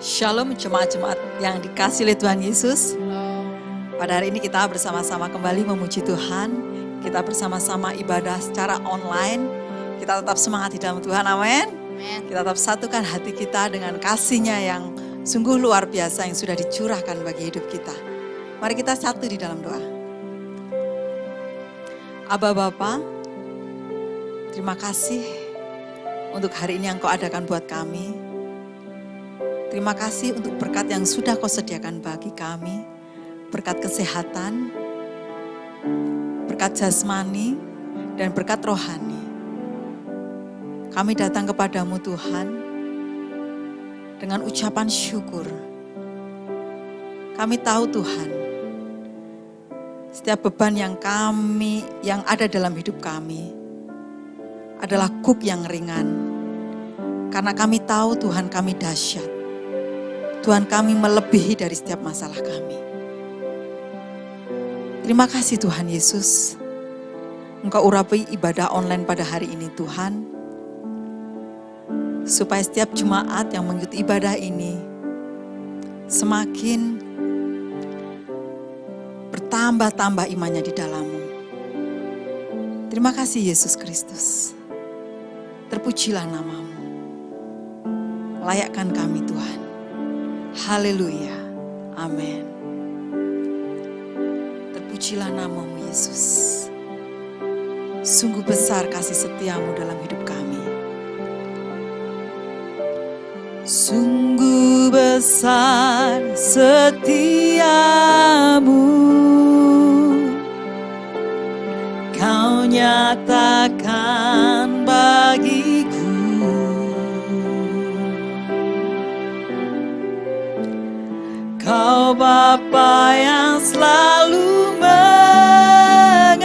Shalom jemaat-jemaat yang dikasih oleh Tuhan Yesus. Pada hari ini kita bersama-sama kembali memuji Tuhan. Kita bersama-sama ibadah secara online. Kita tetap semangat di dalam Tuhan, amin. Kita tetap satukan hati kita dengan kasih-Nya yang sungguh luar biasa yang sudah dicurahkan bagi hidup kita. Mari kita satu di dalam doa. Aba Bapa, terima kasih untuk hari ini yang Kau adakan buat kami. Terima kasih untuk berkat yang sudah Kau sediakan bagi kami. Berkat kesehatan, berkat jasmani, dan berkat rohani. Kami datang kepadamu Tuhan dengan ucapan syukur. Kami tahu Tuhan, setiap beban yang ada dalam hidup kami adalah kuk yang ringan. Karena kami tahu Tuhan kami dahsyat. Tuhan kami melebihi dari setiap masalah kami. Terima kasih Tuhan Yesus. Engkau urapi ibadah online pada hari ini Tuhan. Supaya setiap jemaat yang mengikuti ibadah ini semakin bertambah-tambah imannya di dalam-Mu. Terima kasih Yesus Kristus. Terpujilah nama-Mu. Layakkan kami Tuhan. Haleluya. Amin. Terpujilah nama-Mu Yesus. Sungguh besar kasih setia-Mu dalam hidup kami. Sungguh besar setia-Mu. Kau nyatakan bagiku. Kau Bapa yang selalu mengerti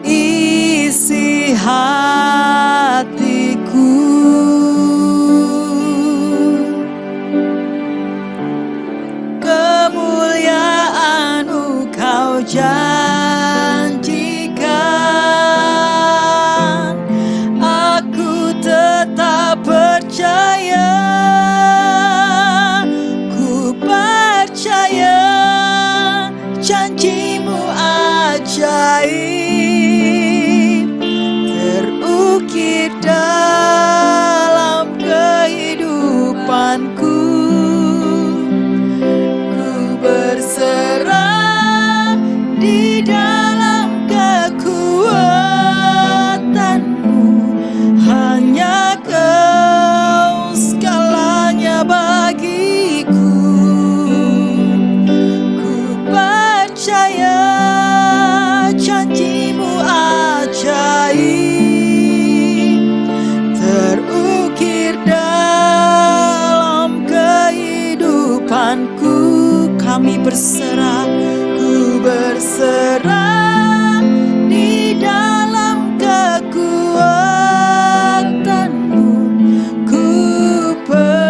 isi hatiku. Kemuliaan-Mu Kau janjikan, aku tetap percaya. Janji-Mu ajaib terukir dalam kehidupanku. Ku berserah di dalam kekuatan-Mu. Hanya Kau segalanya bagiku. Percaya janji-Mu ajaib terukir dalam kehidupanku. Kami berserah, ku berserah di dalam kekuatan-Mu. Ku percaya.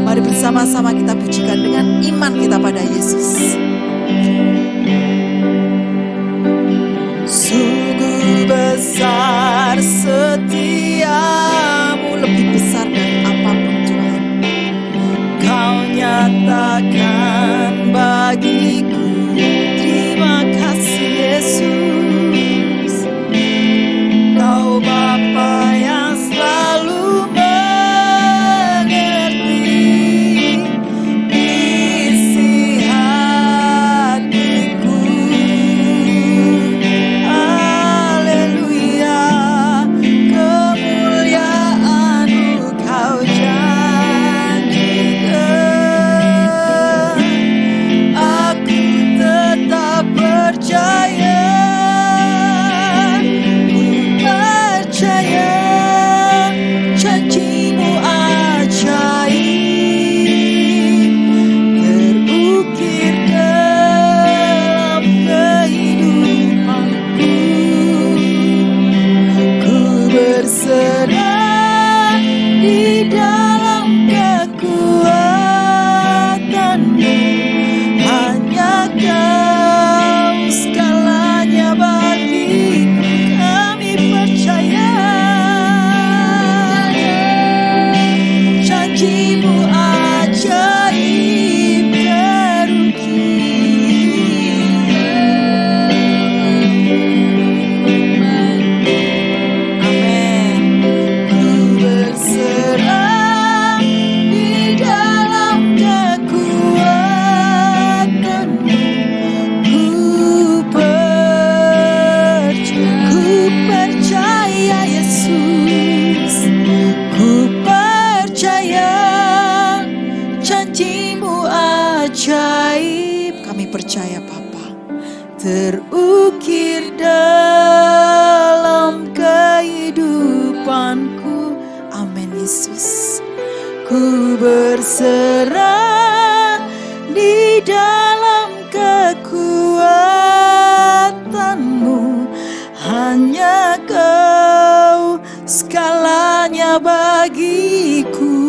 Mari bersama-sama kita pujikan dengan iman kita pada Yesus. Sungguh besar setia-Mu, lebih besar dari apapun Tuhan. Kau nyatakan bagiku. Terima kasih Yesus. Kau Bapa yang selalu Kau segalanya bagiku. Kami percaya. terukir dalam kehidupanku. Amin Yesus. Ku berserah di dalam kekuatanmu, hanya Kau segalanya bagiku.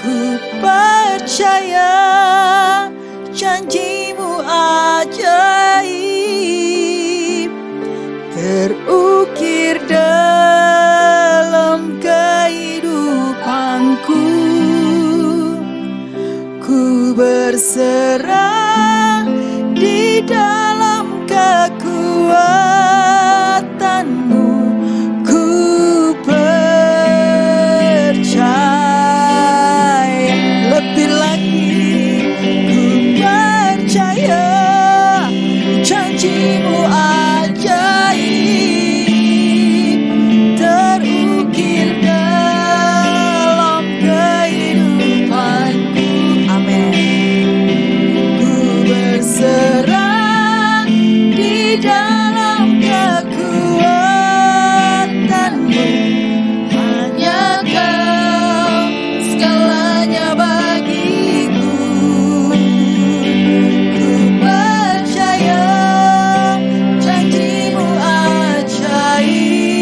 Ku percaya janjimu ajaib, terukir dalam kehidupanku. Ku berserah di dalam kekuatanmu. Ku percaya lebih lagi. Ku percaya janjimu ajaib, terukir dalam kehidupanku. Amin. Ku berserah di dalam kekuatanmu, hanya Kau segalanya bagiku. Ku percaya janjimu ajaib,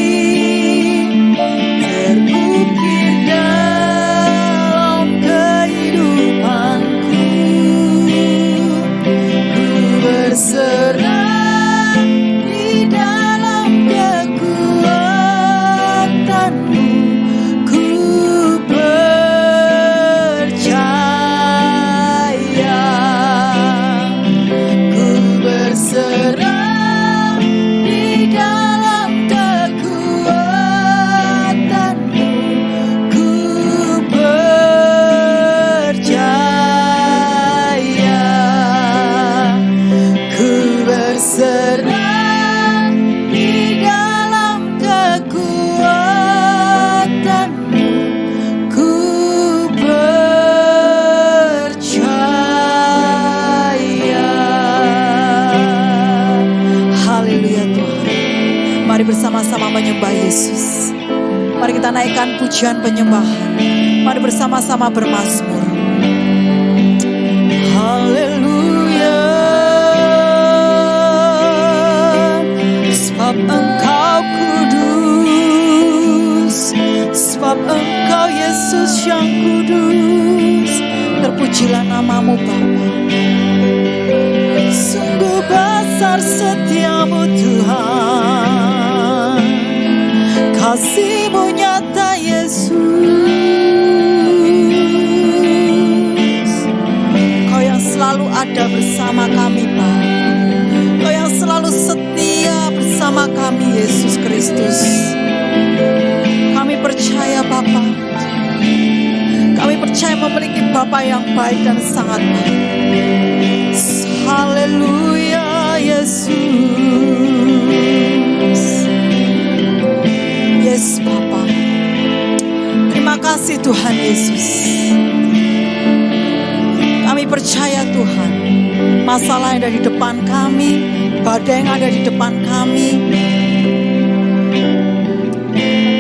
terukir dalam kehidupanku. Ku berserah di dalam kekuatanmu. Ku percaya. Ku berserah di dalam kekuatanmu. Ku percaya. Ku berserah di dalam kekuatanmu. Ku percaya. Haleluya Tuhan. Mari bersama-sama menyembah Yesus. Mari kita naikkan pujian penyembahan. Mari bersama-sama bermazmur. Haleluya. Sebab Engkau kudus, sebab Engkau Yesus yang kudus. Terpujilah namamu Bapa. Sungguh besar setiamu Tuhan, kasih-Mu nyata Yesus. Kau yang selalu ada bersama kami Bapa. Kau yang selalu setia bersama kami Yesus Kristus. Kami percaya Bapa. Kami percaya memiliki Bapa yang baik dan sangat baik. Haleluya Yesus. Yes Bapa. Terima kasih Tuhan Yesus. Kami percaya Tuhan, masalah yang ada di depan kami, badai yang ada di depan kami,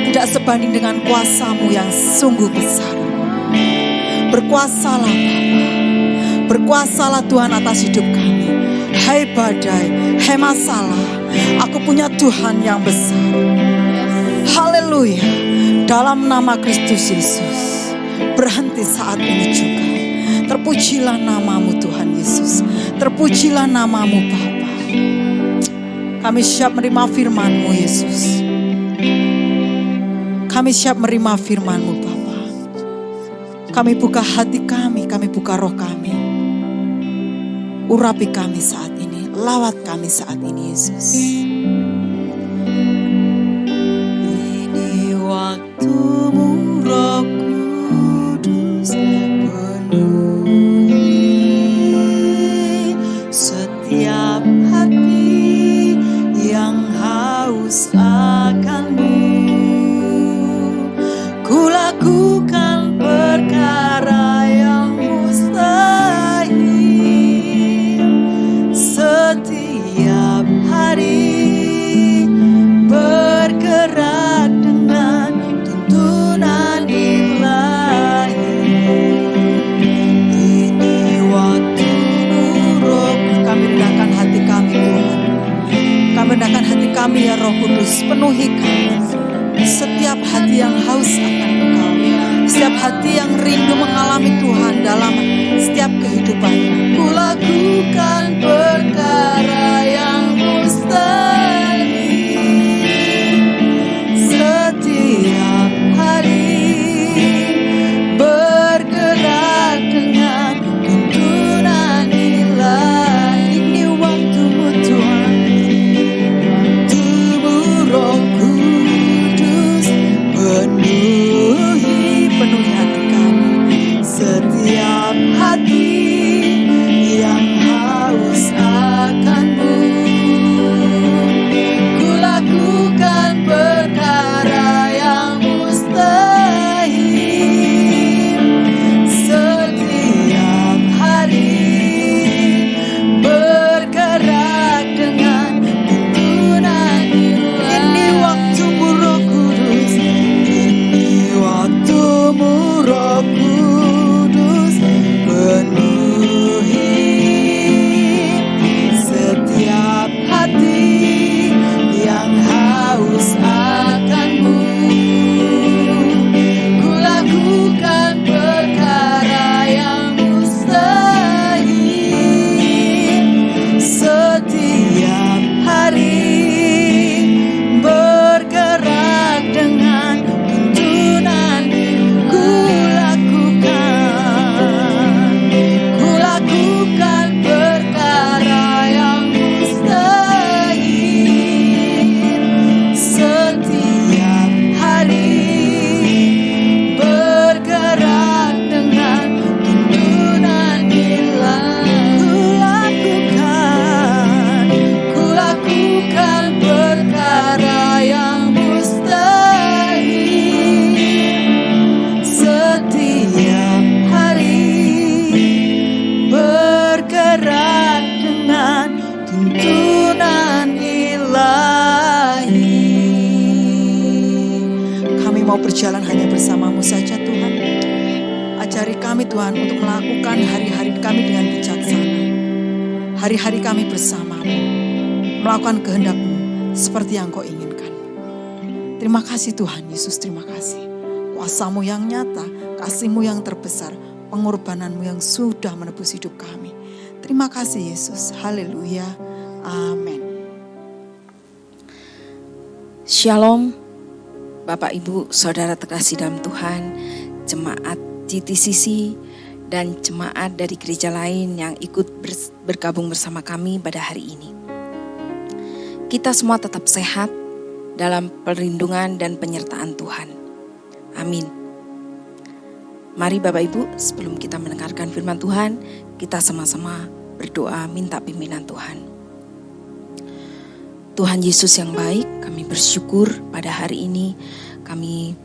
tidak sebanding dengan kuasa-Mu yang sungguh besar. Berkuasalah Bapa, berkuasalah Tuhan atas hidup kami. Hai badai, hai masalah, aku punya Tuhan yang besar. Haleluya. Dalam nama Kristus Yesus, berhenti saat ini juga. Terpujilah namamu Tuhan Yesus. Terpujilah namamu Bapa. Kami siap menerima firman-Mu Yesus. Kami siap menerima firman-Mu Bapa. Kami buka hati kami buka roh kami. Urapi kami saat ini, lawat kami saat ini Yesus. Ini waktu-Mu Roh Kudus, penuhi setiap hati yang haus akan-Mu. Kulakukan perkara yang mustahil kami ya Roh Kudus, penuhi kami. Setiap hati yang haus akan Engkau, setiap hati yang rindu mengalami Tuhan dalam setiap kehidupan. Ku lakukan perkara yang mustahil setiap hari, bergerak dengan tuntunan ilahi. Ini waktumu Tuhan, waktumu Roh Kudus, penuhi hati kami. Setiap hati yang haus akan-Mu, ku lakukan perkara yang mustahil setiap hari, bergerak dengan tuntunan ilahi. Ini waktumu Roh Kudus, ini waktumu Roh Kudus, penuhi setiap hati yang haus akan-Mu. Ku lakukan perkara yang mustahil setiap hari, bergerak dengan tuntunan. Ku lakukan perkara yang mustahil setiap hari, bergerak dengan tuntunan ilahi. Ku lakukan perkara yang mustahil setiap hari, bergerak dengan tuntunan ilahi. Kami mau berjalan hanya bersama-Mu saja Tuhan. Ajari kami Tuhan untuk melakukan hari-hari kami dengan bijaksana. Hari-hari kami bersama-Mu, melakukan kehendak-Mu seperti yang Kau inginkan. Terima kasih Tuhan Yesus, terima kasih. Kuasa-Mu yang nyata, kasih-Mu yang terbesar, pengorbanan-Mu yang sudah menebus hidup kami. Terima kasih Yesus, haleluya, amin. Shalom, Bapak Ibu Saudara terkasih dalam Tuhan, jemaat GTCC dan jemaat dari gereja lain yang ikut bergabung bersama kami pada hari ini. Kita semua tetap sehat dalam perlindungan dan penyertaan Tuhan. Amin. Mari Bapak Ibu, sebelum kita mendengarkan firman Tuhan, kita sama-sama berdoa minta pimpinan Tuhan. Tuhan Yesus yang baik, kami bersyukur pada hari ini kami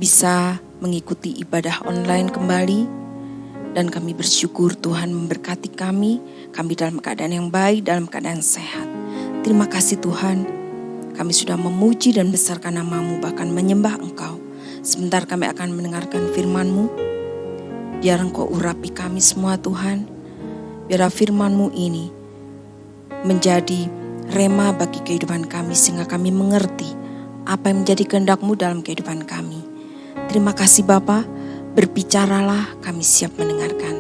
bisa mengikuti ibadah online kembali. Dan kami bersyukur Tuhan memberkati kami dalam keadaan yang baik, dalam keadaan sehat. Terima kasih Tuhan, kami sudah memuji dan besarkan nama-Mu, bahkan menyembah Engkau. Sebentar kami akan mendengarkan firman-Mu. Biar Engkau urapi kami semua Tuhan. Biar firman-Mu ini menjadi rema bagi kehidupan kami, sehingga kami mengerti apa yang menjadi kehendak-Mu dalam kehidupan kami. Terima kasih Bapa, berbicaralah, kami siap mendengarkan.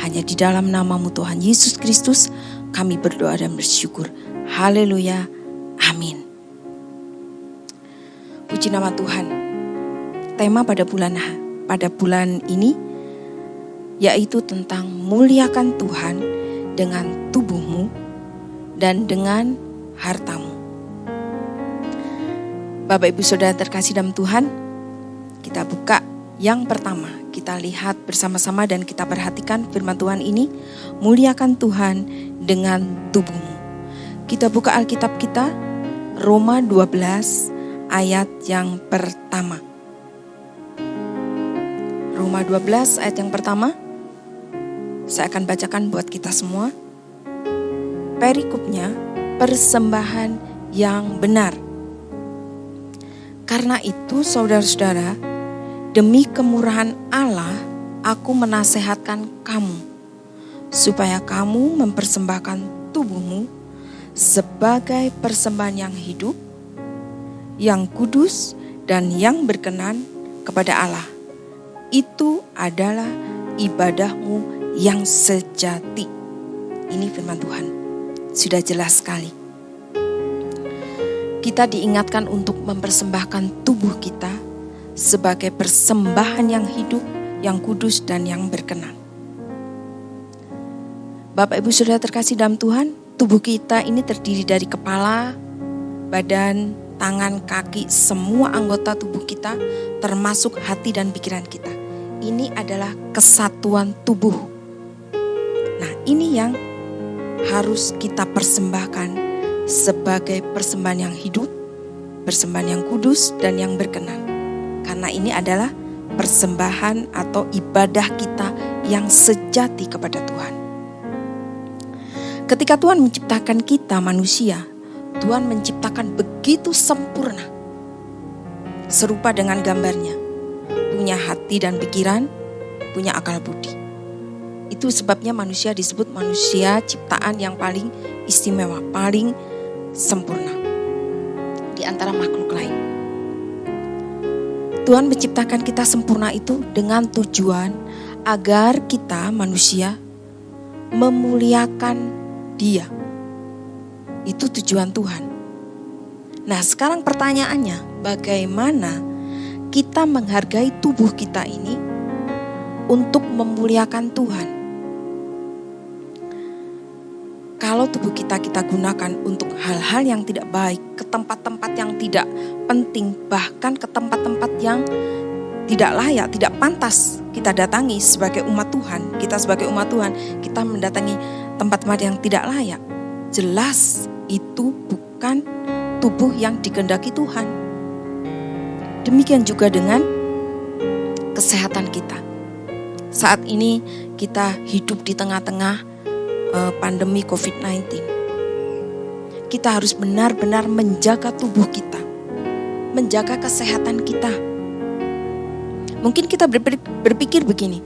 Hanya di dalam nama-Mu Tuhan Yesus Kristus kami berdoa dan bersyukur. Haleluya, amin. Puji nama Tuhan. Tema pada bulan ini yaitu tentang muliakan Tuhan dengan tubuhmu dan dengan hartamu. Bapak Ibu Saudara terkasih dalam Tuhan, kita buka yang pertama, kita lihat bersama-sama dan kita perhatikan firman Tuhan ini, muliakan Tuhan dengan tubuhmu. Kita buka Alkitab kita, Roma 12 ayat yang pertama. Roma 12 ayat yang pertama, saya akan bacakan buat kita semua. Perikopnya, persembahan yang benar. Karena itu saudara-saudara, demi kemurahan Allah, aku menasehatkan kamu, supaya kamu mempersembahkan tubuhmu sebagai persembahan yang hidup, yang kudus, dan yang berkenan kepada Allah. Itu adalah ibadahmu yang sejati. Ini firman Tuhan. Sudah jelas sekali. Kita diingatkan untuk mempersembahkan tubuh kita sebagai persembahan yang hidup, yang kudus, dan yang berkenan. Bapak Ibu Saudara terkasih dalam Tuhan, tubuh kita ini terdiri dari kepala, badan, tangan, kaki, semua anggota tubuh kita, termasuk hati dan pikiran kita. Ini adalah kesatuan tubuh. Nah, ini yang harus kita persembahkan sebagai persembahan yang hidup, persembahan yang kudus, dan yang berkenan. Karena ini adalah persembahan atau ibadah kita yang sejati kepada Tuhan. Ketika Tuhan menciptakan kita manusia, Tuhan menciptakan begitu sempurna, serupa dengan gambarnya, punya hati dan pikiran, punya akal budi. Itu sebabnya manusia disebut manusia ciptaan yang paling istimewa, paling sempurna di antara makhluk lain. Tuhan menciptakan kita sempurna itu dengan tujuan agar kita manusia memuliakan Dia. Itu tujuan Tuhan. Nah, sekarang pertanyaannya, bagaimana kita menghargai tubuh kita ini untuk memuliakan Tuhan? Kalau tubuh kita gunakan untuk hal-hal yang tidak baik, ke tempat-tempat yang tidak penting, bahkan ke tempat-tempat yang tidak layak, tidak pantas kita datangi sebagai umat Tuhan. Kita sebagai umat Tuhan, kita mendatangi tempat-tempat yang tidak layak. Jelas itu bukan tubuh yang dikehendaki Tuhan. Demikian juga dengan kesehatan kita. Saat ini kita hidup di tengah-tengah pandemi COVID-19. Kita harus benar-benar menjaga tubuh kita, menjaga kesehatan kita. Mungkin kita berpikir begini,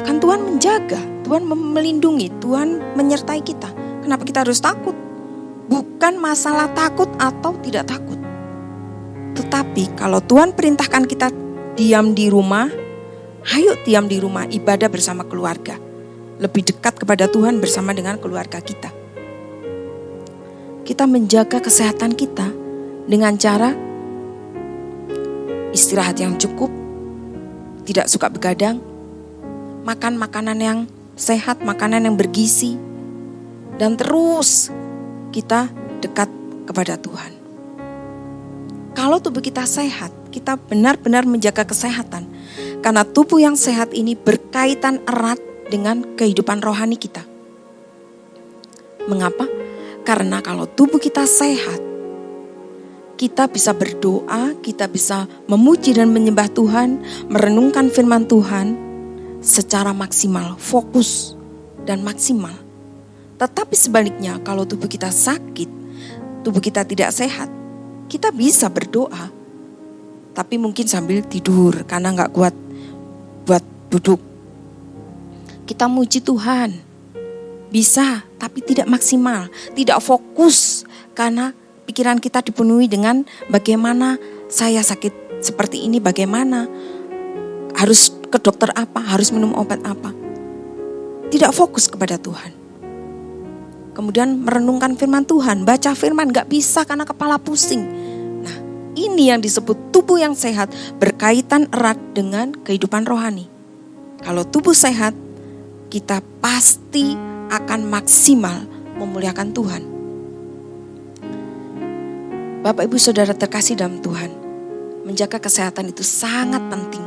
kan Tuhan menjaga, Tuhan melindungi, Tuhan menyertai kita. Kenapa kita harus takut? Bukan masalah takut atau tidak takut. Tetapi kalau Tuhan perintahkan kita diam di rumah, ayo diam di rumah, ibadah bersama keluarga. Lebih dekat kepada Tuhan bersama dengan keluarga kita. Kita menjaga kesehatan kita dengan cara istirahat yang cukup, tidak suka begadang, makan makanan yang sehat, makanan yang bergizi, dan terus kita dekat kepada Tuhan. Kalau tubuh kita sehat, kita benar-benar menjaga kesehatan. Karena tubuh yang sehat ini berkaitan erat dengan kehidupan rohani kita. Mengapa? Karena kalau tubuh kita sehat, kita bisa berdoa, kita bisa memuji dan menyembah Tuhan, merenungkan firman Tuhan secara maksimal, fokus dan maksimal. Tetapi sebaliknya, kalau tubuh kita sakit, tubuh kita tidak sehat, kita bisa berdoa, tapi mungkin sambil tidur karena gak kuat buat duduk. Kita muji Tuhan, bisa, tapi tidak maksimal, tidak fokus, karena pikiran kita dipenuhi dengan bagaimana saya sakit seperti ini, bagaimana harus ke dokter apa, harus minum obat apa. Tidak fokus kepada Tuhan. Kemudian merenungkan firman Tuhan, baca firman gak bisa karena kepala pusing. Nah, ini yang disebut tubuh yang sehat, berkaitan erat dengan kehidupan rohani. Kalau tubuh sehat, kita pasti akan maksimal memuliakan Tuhan. Bapak Ibu Saudara terkasih dalam Tuhan, menjaga kesehatan itu sangat penting.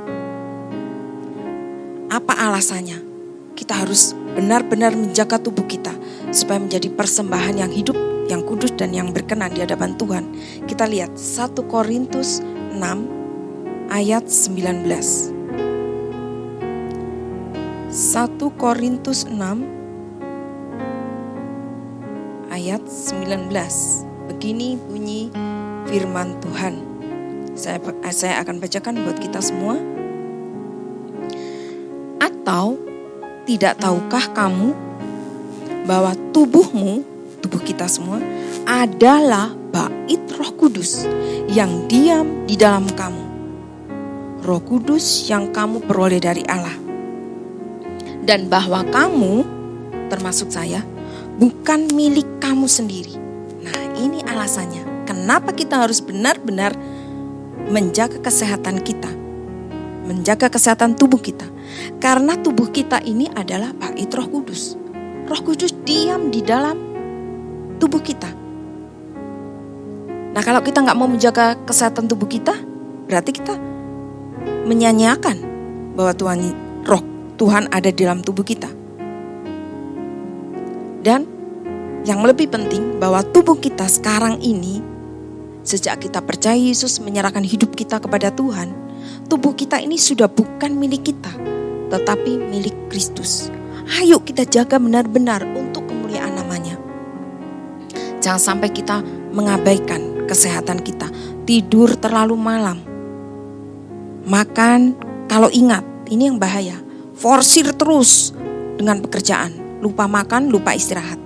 Apa alasannya? Kita harus benar-benar menjaga tubuh kita supaya menjadi persembahan yang hidup, yang kudus dan yang berkenan di hadapan Tuhan. Kita lihat 1 Korintus 6 ayat 19. 1 Korintus 6 ayat 19. Begini bunyi firman Tuhan. Saya akan bacakan buat kita semua. Atau tidak tahukah kamu bahwa tubuhmu tubuh kita semua adalah bait Roh Kudus yang diam di dalam kamu. Roh Kudus yang kamu peroleh dari Allah. Dan bahwa kamu, termasuk saya, bukan milik kamu sendiri. Nah, ini alasannya. Kenapa kita harus benar-benar menjaga kesehatan kita. Menjaga kesehatan tubuh kita. Karena tubuh kita ini adalah bait Roh Kudus. Roh Kudus diam di dalam tubuh kita. Nah, kalau kita gak mau menjaga kesehatan tubuh kita, berarti kita menyanyiakan bahwa Tuhan ada di dalam tubuh kita. Dan yang lebih penting bahwa tubuh kita sekarang ini, sejak kita percaya Yesus menyerahkan hidup kita kepada Tuhan, tubuh kita ini sudah bukan milik kita, tetapi milik Kristus. Ayo kita jaga benar-benar untuk kemuliaan namanya. Jangan sampai kita mengabaikan kesehatan kita, tidur terlalu malam, makan kalau ingat, ini yang bahaya. Forsir terus dengan pekerjaan, lupa makan, lupa istirahat.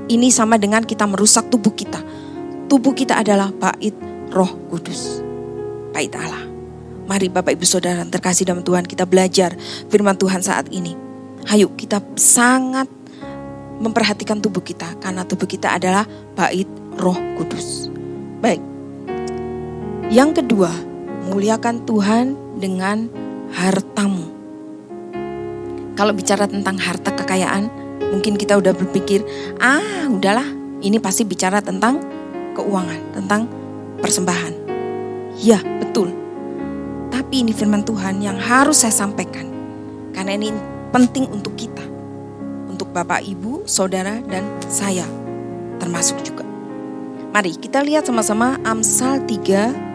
Ini sama dengan kita merusak tubuh kita. Tubuh kita adalah bait Roh Kudus, bait Allah. Mari Bapak Ibu Saudara terkasih dalam Tuhan, kita belajar firman Tuhan saat ini. Ayo kita sangat memperhatikan tubuh kita, karena tubuh kita adalah bait Roh Kudus. Baik. Yang kedua, muliakan Tuhan dengan hartamu. Kalau bicara tentang harta kekayaan, mungkin kita udah berpikir, udahlah, ini pasti bicara tentang keuangan, tentang persembahan. Ya, betul. Tapi ini firman Tuhan yang harus saya sampaikan. Karena ini penting untuk kita. Untuk Bapak, Ibu, Saudara, dan saya termasuk juga. Mari kita lihat sama-sama Amsal 3.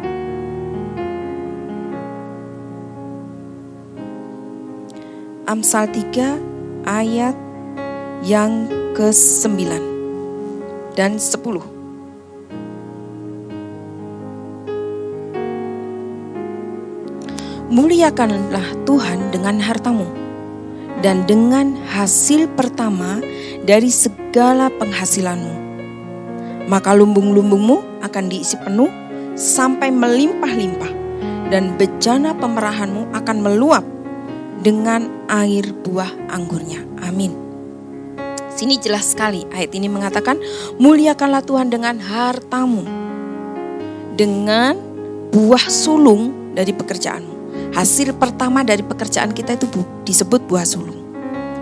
Amsal 3 ayat yang ke-9 dan 10. Muliakanlah Tuhan dengan hartamu dan dengan hasil pertama dari segala penghasilanmu. Maka lumbung-lumbungmu akan diisi penuh sampai melimpah-limpah, dan bejana pemerahanmu akan meluap dengan air buah anggurnya. Amin. Sini jelas sekali ayat ini mengatakan, muliakanlah Tuhan dengan hartamu, dengan buah sulung dari pekerjaanmu. Hasil pertama dari pekerjaan kita itu disebut buah sulung.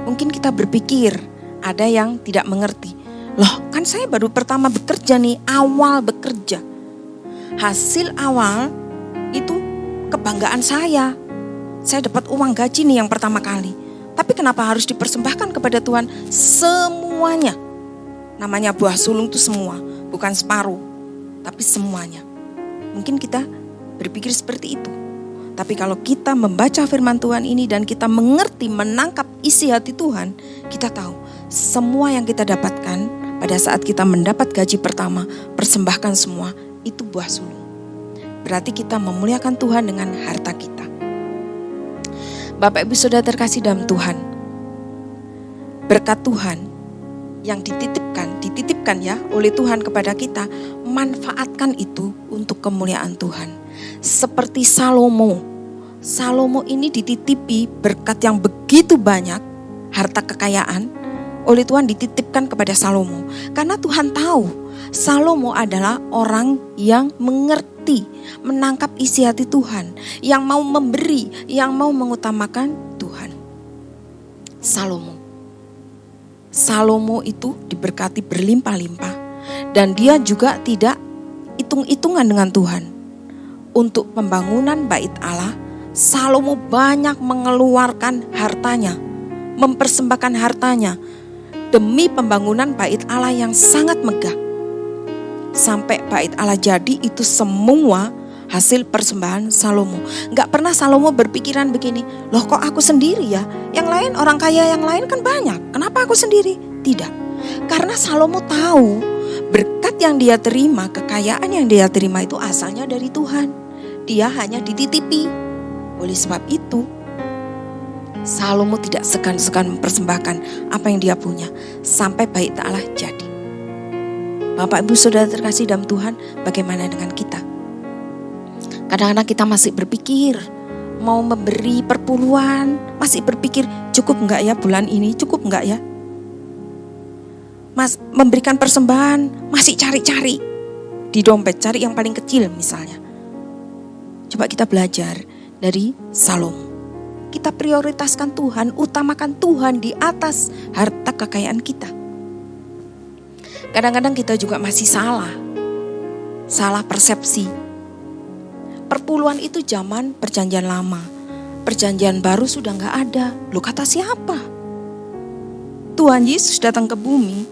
Mungkin kita berpikir, ada yang tidak mengerti. Loh, kan saya baru pertama bekerja nih, awal bekerja. Hasil awal itu kebanggaan saya. Saya dapat uang gaji nih yang pertama kali. Tapi kenapa harus dipersembahkan kepada Tuhan semuanya? Namanya buah sulung itu semua, bukan separuh, tapi semuanya. Mungkin kita berpikir seperti itu. Tapi kalau kita membaca firman Tuhan ini dan kita mengerti, menangkap isi hati Tuhan, kita tahu semua yang kita dapatkan pada saat kita mendapat gaji pertama, persembahkan semua, itu buah sulung. Berarti kita memuliakan Tuhan dengan harta kita. Bapak Ibu Saudara terkasih dalam Tuhan, berkat Tuhan yang dititipkan ya oleh Tuhan kepada kita, manfaatkan itu untuk kemuliaan Tuhan. Seperti Salomo ini dititipi berkat yang begitu banyak, harta kekayaan oleh Tuhan dititipkan kepada Salomo. Karena Tuhan tahu Salomo adalah orang yang mengerti, menangkap isi hati Tuhan, yang mau memberi, yang mau mengutamakan Tuhan. Salomo itu diberkati berlimpah-limpah, dan dia juga tidak hitung-hitungan dengan Tuhan. Untuk pembangunan bait Allah, Salomo banyak mengeluarkan hartanya, mempersembahkan hartanya demi pembangunan bait Allah yang sangat megah. Sampai bait Allah jadi, itu semua hasil persembahan Salomo. Gak pernah Salomo berpikiran begini, loh kok aku sendiri ya? Yang lain, orang kaya yang lain kan banyak, kenapa aku sendiri? Tidak, karena Salomo tahu berkat yang dia terima, kekayaan yang dia terima itu asalnya dari Tuhan. Dia hanya dititipi. Oleh sebab itu, Salomo tidak segan-segan mempersembahkan apa yang dia punya sampai bait Allah jadi. Bapak Ibu Saudara terkasih dalam Tuhan, bagaimana dengan kita? Kadang-kadang kita masih berpikir mau memberi perpuluhan, masih berpikir cukup enggak ya bulan ini, cukup enggak ya? Memberikan persembahan masih cari-cari di dompet, cari yang paling kecil misalnya. Coba kita belajar dari Salomo. Kita prioritaskan Tuhan, utamakan Tuhan di atas harta kekayaan kita. Kadang-kadang kita juga masih salah persepsi. Perpuluhan itu zaman perjanjian lama, perjanjian baru sudah gak ada. Loh, kata siapa? Tuhan Yesus datang ke bumi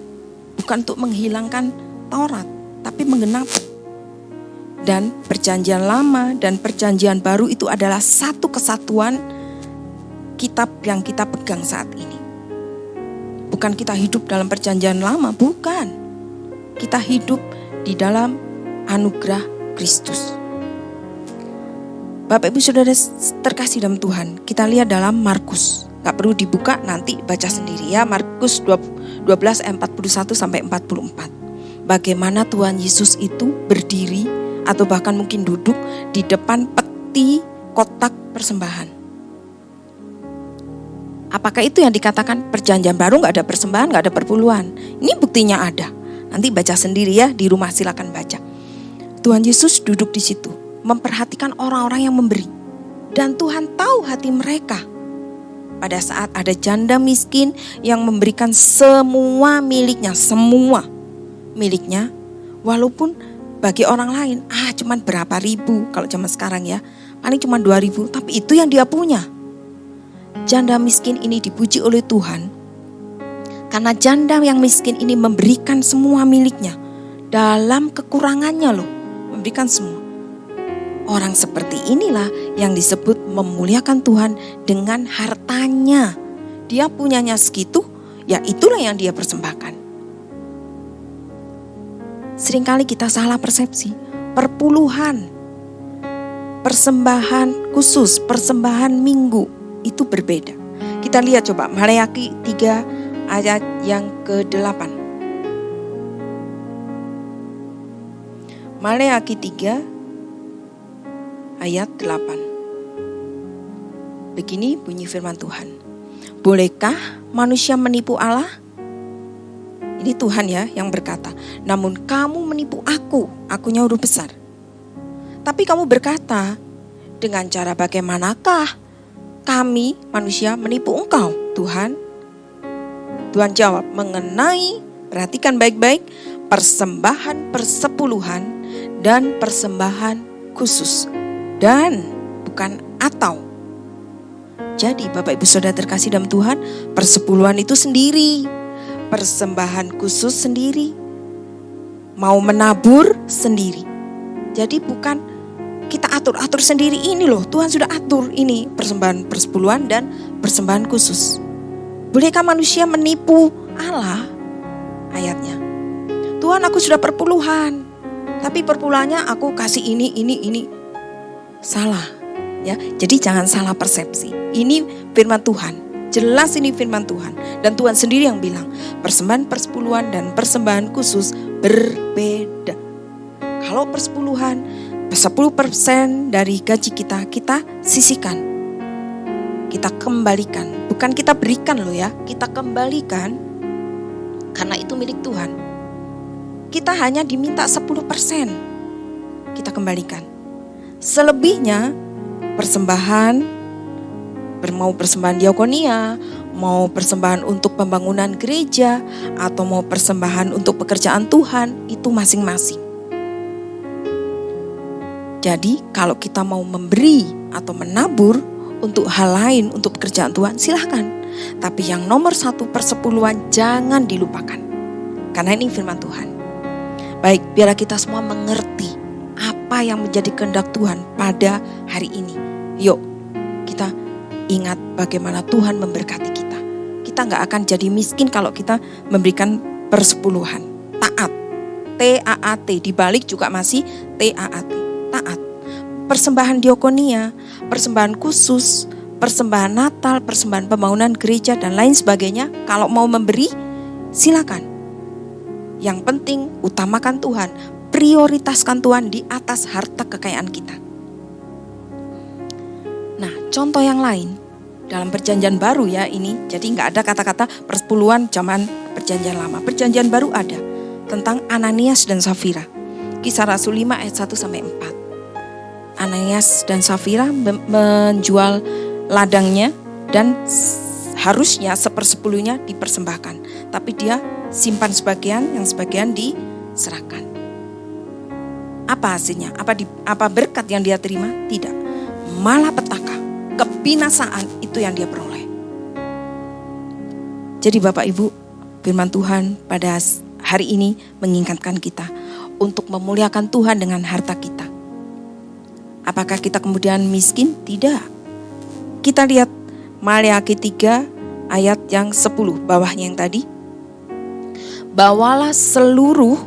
bukan untuk menghilangkan Taurat, tapi menggenapi. Dan perjanjian lama dan perjanjian baru itu adalah satu kesatuan kitab yang kita pegang saat ini. Bukan kita hidup dalam perjanjian lama, bukan. Kita hidup di dalam anugerah Kristus. Bapak Ibu Saudara terkasih dalam Tuhan, kita lihat dalam Markus. Gak perlu dibuka, nanti baca sendiri ya. Markus 12 ayat 41 sampai 44. Bagaimana Tuhan Yesus itu berdiri atau bahkan mungkin duduk di depan peti kotak persembahan. Apakah itu yang dikatakan perjanjian baru gak ada persembahan, gak ada perpuluhan? Ini buktinya ada. Nanti baca sendiri ya, di rumah silakan baca. Tuhan Yesus duduk di situ, memperhatikan orang-orang yang memberi. Dan Tuhan tahu hati mereka. Pada saat ada janda miskin yang memberikan semua miliknya, walaupun bagi orang lain, cuman berapa ribu kalau zaman sekarang ya, paling cuma 2.000, tapi itu yang dia punya. Janda miskin ini dipuji oleh Tuhan. Karena janda yang miskin ini memberikan semua miliknya. Dalam kekurangannya loh, memberikan semua. Orang seperti inilah yang disebut memuliakan Tuhan dengan hartanya. Dia punyanya segitu, ya itulah yang dia persembahkan. Seringkali kita salah persepsi. Perpuluhan, persembahan khusus, persembahan minggu itu berbeda. Kita lihat coba Maleakhi 3 ayat yang ke-8. Maleakhi 3 ayat 8. Begini bunyi firman Tuhan. Bolehkah manusia menipu Allah? Ini Tuhan ya yang berkata. Namun kamu menipu akunya huruf besar. Tapi kamu berkata, dengan cara bagaimanakah kami manusia menipu engkau, Tuhan? Tuhan jawab, mengenai, perhatikan baik-baik, persembahan persepuluhan dan persembahan khusus. Dan bukan atau. Jadi Bapak Ibu Saudara terkasih dalam Tuhan, persepuluhan itu sendiri, persembahan khusus sendiri, mau menabur sendiri. Jadi bukan kita atur-atur sendiri, ini loh Tuhan sudah atur ini persembahan persepuluhan dan persembahan khusus. Bolehkah manusia menipu Allah? Ayatnya. Tuhan, aku sudah perpuluhan, tapi perpuluhannya aku kasih ini. Salah. Ya, jadi jangan salah persepsi. Ini firman Tuhan. Jelas ini firman Tuhan. Dan Tuhan sendiri yang bilang, persembahan persepuluhan dan persembahan khusus berbeda. Kalau persepuluhan, 10% dari gaji kita sisihkan. Kita kembalikan, bukan kita berikan loh ya, kita kembalikan karena itu milik Tuhan. Kita hanya diminta 10%, kita kembalikan. Selebihnya persembahan, mau persembahan diakonia, mau persembahan untuk pembangunan gereja, atau mau persembahan untuk pekerjaan Tuhan, itu masing-masing. Jadi kalau kita mau memberi atau menabur untuk hal lain, untuk pekerjaan Tuhan, silahkan. Tapi yang nomor 1 persepuluhan jangan dilupakan. Karena ini firman Tuhan. Baik, biarlah kita semua mengerti apa yang menjadi kehendak Tuhan pada hari ini. Yuk, kita ingat bagaimana Tuhan memberkati kita. Kita gak akan jadi miskin kalau kita memberikan persepuluhan. Taat, T-A-A-T, dibalik juga masih T-A-A-T, taat. Persembahan diakonia, persembahan khusus, persembahan Natal, persembahan pembangunan gereja dan lain sebagainya. Kalau mau memberi, silakan. Yang penting utamakan Tuhan, prioritaskan Tuhan di atas harta kekayaan kita. Nah, contoh yang lain dalam perjanjian baru ya ini, jadi nggak ada kata-kata persepuluhan zaman perjanjian lama. Perjanjian baru ada tentang Ananias dan Safira. Kisah Rasul 5 ayat 1-4. Ananias dan Safira menjual ladangnya dan harusnya 1/10-nya dipersembahkan. Tapi dia simpan sebagian, yang sebagian diserahkan. Apa hasilnya? Apa berkat yang dia terima? Tidak. Malah petaka, kebinasaan itu yang dia peroleh. Jadi Bapak Ibu, firman Tuhan pada hari ini mengingatkan kita untuk memuliakan Tuhan dengan harta kita. Apakah kita kemudian miskin? Tidak. Kita lihat Maleakhi 3 ayat yang 10, bawahnya yang tadi. Bawalah seluruh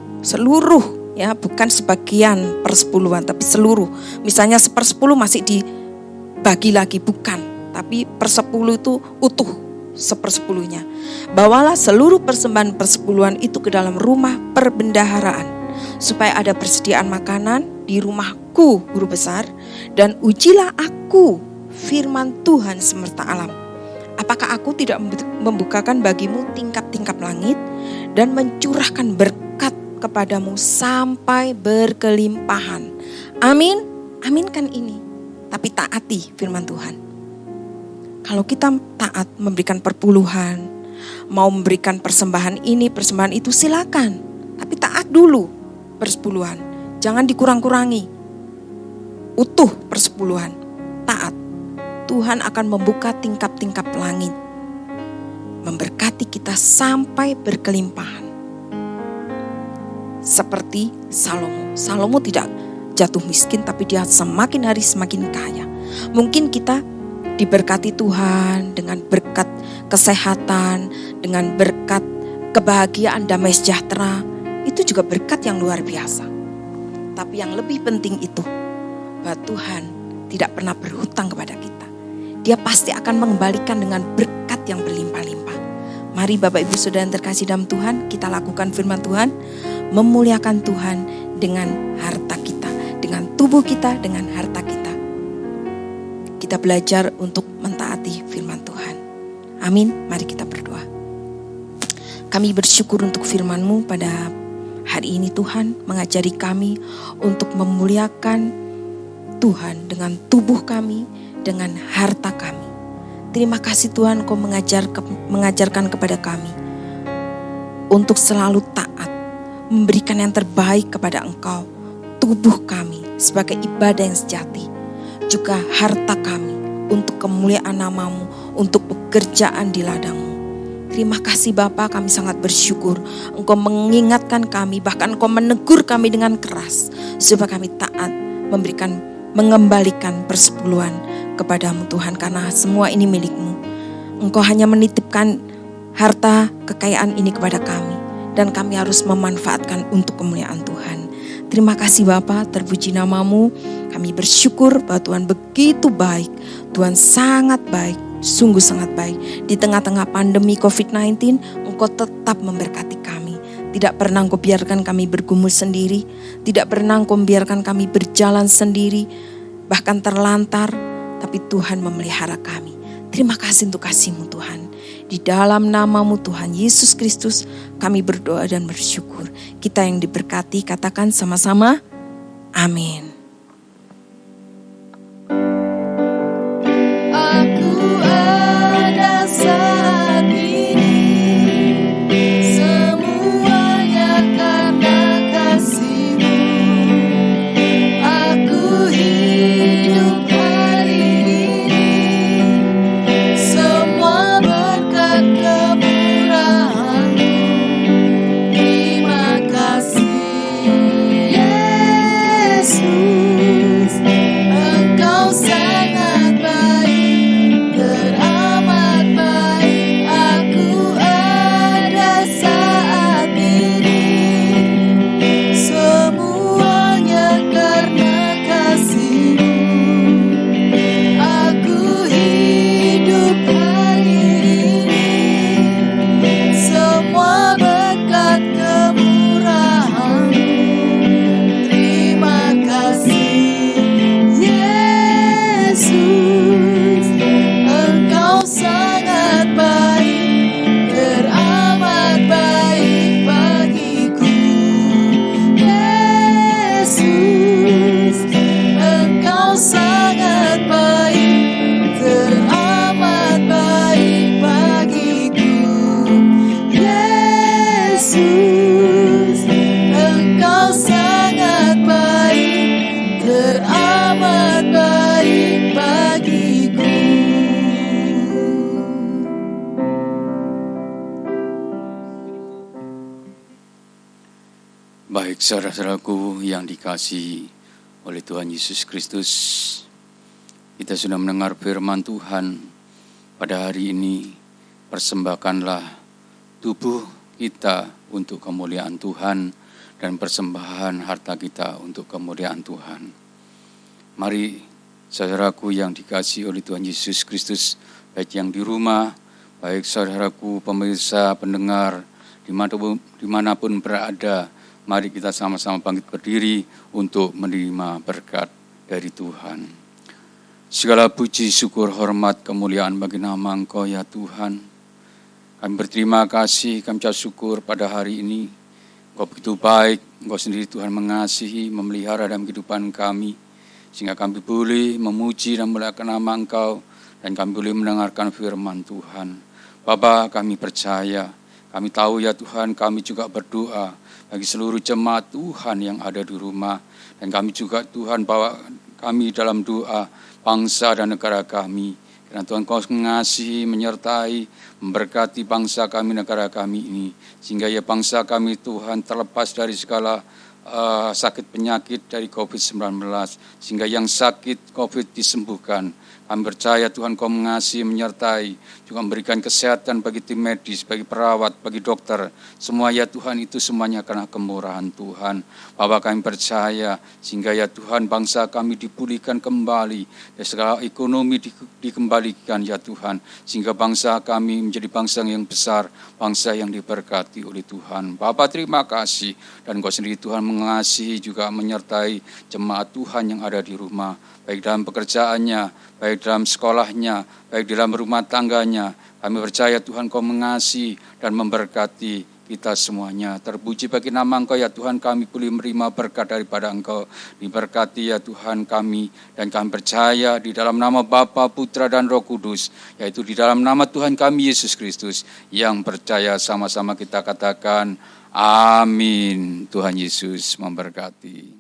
ya, bukan sebagian persepuluhan, tapi seluruh. Misalnya 1/10 masih dibagi lagi, bukan. Tapi 1/10 itu utuh 1/10-nya. Bawalah seluruh persembahan persepuluhan itu ke dalam rumah perbendaharaan, supaya ada persediaan makanan di rumahku, guru besar, dan ujilah aku firman Tuhan semesta alam. Apakah aku tidak membukakan bagimu tingkap-tingkap langit dan mencurahkan berkat kepadamu sampai berkelimpahan. Amin. Aminkan ini. Tapi taati firman Tuhan. Kalau kita taat memberikan perpuluhan, mau memberikan persembahan ini, persembahan itu, silakan. Tapi taat dulu persepuluhan. Jangan dikurang-kurangi. Utuh persepuluhan. Taat. Tuhan akan membuka tingkap-tingkap langit. Memberkati kita sampai berkelimpahan. Seperti Salomo. Salomo tidak jatuh miskin, tapi dia semakin hari semakin kaya. Mungkin kita diberkati Tuhan dengan berkat kesehatan, dengan berkat kebahagiaan, damai sejahtera. Itu juga berkat yang luar biasa. Tapi yang lebih penting itu, bahwa Tuhan tidak pernah berhutang kepada kita. Dia pasti akan mengembalikan dengan berkat yang berlimpah-limpah. Mari Bapak Ibu Saudara yang terkasih dalam Tuhan, kita lakukan firman Tuhan, memuliakan Tuhan dengan harta kita, dengan tubuh kita, dengan harta kita. Kita belajar untuk mentaati firman Tuhan. Amin. Mari kita berdoa. Kami bersyukur untuk firman-Mu pada hari ini Tuhan, mengajari kami untuk memuliakan Tuhan dengan tubuh kami, dengan harta kami. Terima kasih Tuhan, Kau mengajarkan kepada kami untuk selalu taat, memberikan yang terbaik kepada Engkau, tubuh kami sebagai ibadah yang sejati, juga harta kami untuk kemuliaan nama-Mu, untuk pekerjaan di ladang-Mu. Terima kasih Bapa, kami sangat bersyukur Engkau mengingatkan kami, bahkan Engkau menegur kami dengan keras, supaya kami taat, mengembalikan persepuluhan kepada-Mu Tuhan, karena semua ini milik-Mu. Engkau hanya menitipkan harta kekayaan ini kepada kami, dan kami harus memanfaatkan untuk kemuliaan Tuhan. Terima kasih Bapa, terpuji nama-Mu. Kami bersyukur bahwa Tuhan begitu baik, Tuhan sangat baik, sungguh sangat baik. Di tengah-tengah pandemi COVID-19, Engkau tetap memberkati kami. Tidak pernah Engkau biarkan kami bergumul sendiri, tidak pernah Engkau biarkan kami berjalan sendiri, bahkan terlantar, tapi Tuhan memelihara kami. Terima kasih untuk kasih-Mu Tuhan. Di dalam nama-Mu Tuhan Yesus Kristus kami berdoa dan bersyukur. Kita yang diberkati katakan sama-sama, amin. Aku ada saat ini, semuanya karena kasih-Mu. Aku hidup hari ini, semua berkat kemurahan-Mu. Terima kasih Yesus. Saudara-saudaraku yang dikasihi oleh Tuhan Yesus Kristus, kita sudah mendengar firman Tuhan pada hari ini. Persembahkanlah tubuh kita untuk kemuliaan Tuhan dan persembahan harta kita untuk kemuliaan Tuhan. Mari saudaraku yang dikasihi oleh Tuhan Yesus Kristus, baik yang di rumah, baik saudaraku pemirsa, pendengar, dimanapun berada, mari kita sama-sama bangkit berdiri untuk menerima berkat dari Tuhan. Segala puji, syukur, hormat, kemuliaan bagi nama Engkau ya Tuhan. Kami berterima kasih, kami ucap syukur pada hari ini. Engkau begitu baik, Engkau sendiri Tuhan mengasihi, memelihara dalam kehidupan kami. Sehingga kami boleh memuji dan memuliakan nama Engkau, dan kami boleh mendengarkan firman Tuhan. Bapa, kami percaya, kami tahu ya Tuhan, kami juga berdoa bagi seluruh jemaat Tuhan yang ada di rumah. Dan kami juga Tuhan bawa kami dalam doa bangsa dan negara kami. Karena Tuhan Kau mengasihi, menyertai, memberkati bangsa kami, negara kami ini. Sehingga ya bangsa kami Tuhan terlepas dari segala sakit penyakit dari COVID-19. Sehingga yang sakit COVID disembuhkan. Kami percaya Tuhan Kau mengasihi, menyertai, juga memberikan kesehatan bagi tim medis, bagi perawat, bagi dokter. Semua ya Tuhan itu semuanya karena kemurahan Tuhan. Bapa kami percaya, sehingga ya Tuhan bangsa kami dipulihkan kembali, dan segala ekonomi dikembalikan ya Tuhan. Sehingga bangsa kami menjadi bangsa yang besar, bangsa yang diberkati oleh Tuhan. Bapa terima kasih, dan Kau sendiri Tuhan mengasihi juga menyertai jemaat Tuhan yang ada di rumah. Baik dalam pekerjaannya, baik dalam sekolahnya, baik dalam rumah tangganya. Kami percaya Tuhan Kau mengasihi dan memberkati kita semuanya. Terpuji bagi nama Engkau ya Tuhan, kami boleh menerima berkat daripada Engkau. Diberkati ya Tuhan kami, dan kami percaya di dalam nama Bapa, Putra dan Roh Kudus, yaitu di dalam nama Tuhan kami Yesus Kristus. Yang percaya sama-sama kita katakan amin. Tuhan Yesus memberkati.